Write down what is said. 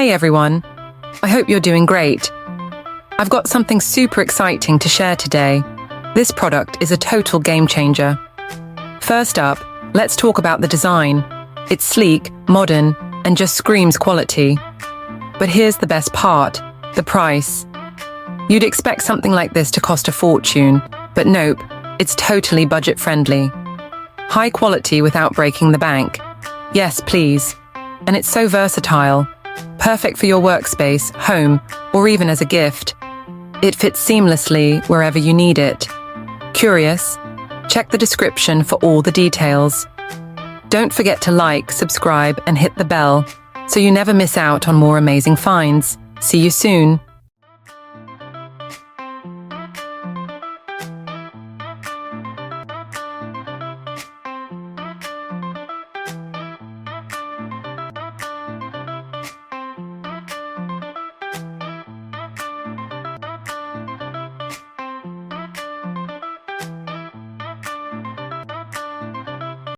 Hey everyone, I hope you're doing great. I've got something super exciting to share today. This product is a total game changer. First up, let's talk about the design. It's sleek, modern, and just screams quality. But here's the best part, the price. You'd expect something like this to cost a fortune, but nope, it's totally budget-friendly. High quality without breaking the bank. Yes, please. And it's so versatile. Perfect for your workspace, home, or even as a gift. It fits seamlessly wherever you need it. Curious? Check the description for all the details. Don't forget to like, subscribe, and hit the bell so you never miss out on more amazing finds. See you soon.